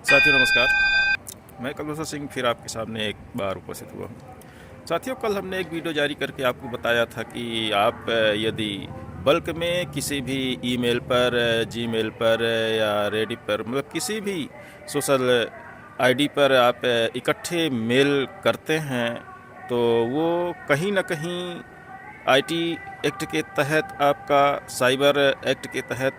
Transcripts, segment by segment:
साथियों नमस्कार। मैं कलवसर सिंह फिर आपके सामने एक बार उपस्थित हुआ हूँ। साथियों, कल हमने एक वीडियो जारी करके आपको बताया था कि आप यदि बल्क में किसी भी ईमेल पर, जीमेल पर या रेडिट पर, मतलब किसी भी सोशल आईडी पर आप इकट्ठे मेल करते हैं तो वो कहीं ना कहीं आईटी एक्ट के तहत, आपका साइबर एक्ट के तहत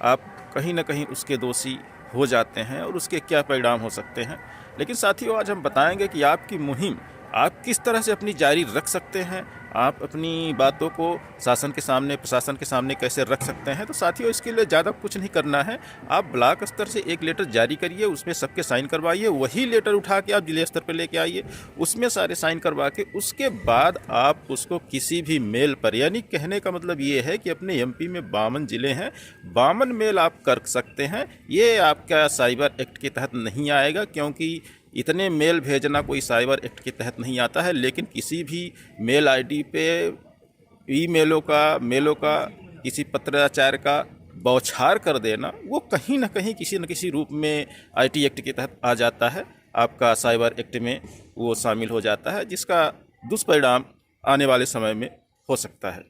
आप कहीं ना कहीं उसके दोषी हो जाते हैं और उसके क्या परिणाम हो सकते हैं। लेकिन साथियों, आज हम बताएंगे कि आपकी मुहिम आप किस तरह से अपनी जारी रख सकते हैं, आप अपनी बातों को शासन के सामने, प्रशासन के सामने कैसे रख सकते हैं। तो साथियों, इसके लिए ज़्यादा कुछ नहीं करना है। आप ब्लॉक स्तर से एक लेटर जारी करिए, उसमें सबके साइन करवाइए, वही लेटर उठा के आप जिले स्तर पर लेके आइए, उसमें सारे साइन करवा के उसके बाद आप उसको किसी भी मेल पर, यानी कहने का मतलब ये है कि अपने एमपी में 52 जिले हैं, 52 मेल आप कर सकते हैं। ये आपका साइबर एक्ट के तहत नहीं आएगा, क्योंकि इतने मेल भेजना कोई साइबर एक्ट के तहत नहीं आता है। लेकिन किसी भी मेल आईडी पे मेलों का किसी पत्राचार का बौछार कर देना, वो कहीं ना कहीं किसी न किसी रूप में आईटी एक्ट के तहत आ जाता है, आपका साइबर एक्ट में वो शामिल हो जाता है, जिसका दुष्परिणाम आने वाले समय में हो सकता है।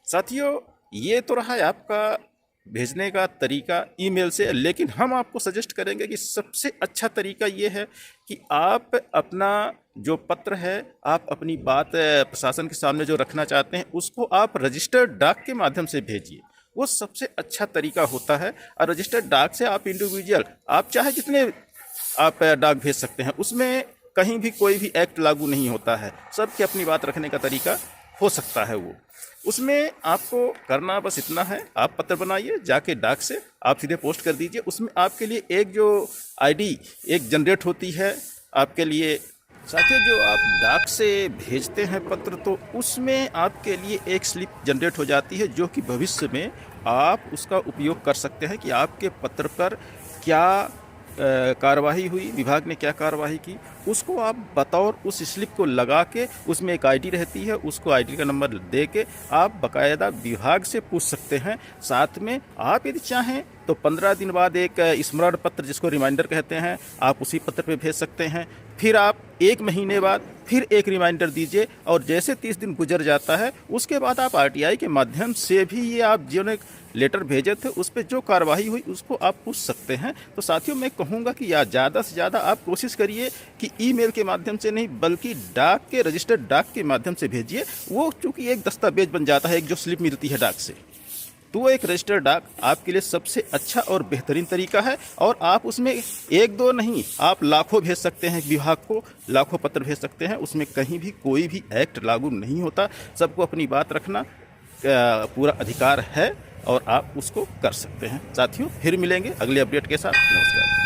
साथियों, ये तो रहा है आपका भेजने का तरीका ईमेल से, लेकिन हम आपको सजेस्ट करेंगे कि सबसे अच्छा तरीका ये है कि आप अपना जो पत्र है, आप अपनी बात प्रशासन के सामने जो रखना चाहते हैं, उसको आप रजिस्टर्ड डाक के माध्यम से भेजिए। वो सबसे अच्छा तरीका होता है। और रजिस्टर्ड डाक से आप इंडिविजुअल, आप चाहे जितने आप डाक भेज सकते हैं, उसमें कहीं भी कोई भी एक्ट लागू नहीं होता है। सबके अपनी बात रखने का तरीका हो सकता है। वो उसमें आपको करना बस इतना है, आप पत्र बनाइए, जाके डाक से आप सीधे पोस्ट कर दीजिए। उसमें आपके लिए एक जो आईडी एक जनरेट होती है आपके लिए। साथियों, जो आप डाक से भेजते हैं पत्र, तो उसमें आपके लिए एक स्लिप जनरेट हो जाती है, जो कि भविष्य में आप उसका उपयोग कर सकते हैं कि आपके पत्र पर क्या कार्रवाई हुई, विभाग ने क्या कार्रवाई की, उसको आप बतौर उस स्लिप को लगा के, उसमें एक आईडी रहती है, उसको आईडी का नंबर दे के आप बाकायदा विभाग से पूछ सकते हैं। साथ में आप यदि चाहें तो 15 दिन बाद एक स्मरण पत्र, जिसको रिमाइंडर कहते हैं, आप उसी पत्र पे भेज सकते हैं। फिर आप 1 महीने बाद फिर एक रिमाइंडर दीजिए, और जैसे 30 दिन गुजर जाता है, उसके बाद आप आरटीआई के माध्यम से भी ये आप जो लेटर भेजे थे उस पर जो कार्रवाई हुई उसको आप पूछ सकते हैं। तो साथियों, मैं कहूँगा कि या ज़्यादा से ज़्यादा आप कोशिश करिए कि ईमेल के माध्यम से नहीं, बल्कि डाक के, रजिस्टर्ड डाक के माध्यम से भेजिए। वो चूँकि एक दस्तावेज बन जाता है, एक जो स्लिप मिलती है डाक से, तो वो एक रजिस्टर्ड डाक आपके लिए सबसे अच्छा और बेहतरीन तरीका है। और आप उसमें 1-2 नहीं, आप लाखों भेज सकते हैं, विभाग को लाखों पत्र भेज सकते हैं। उसमें कहीं भी कोई भी एक्ट लागू नहीं होता। सबको अपनी बात रखना पूरा अधिकार है और आप उसको कर सकते हैं। साथियों, फिर मिलेंगे अगले अपडेट के साथ। नमस्कार।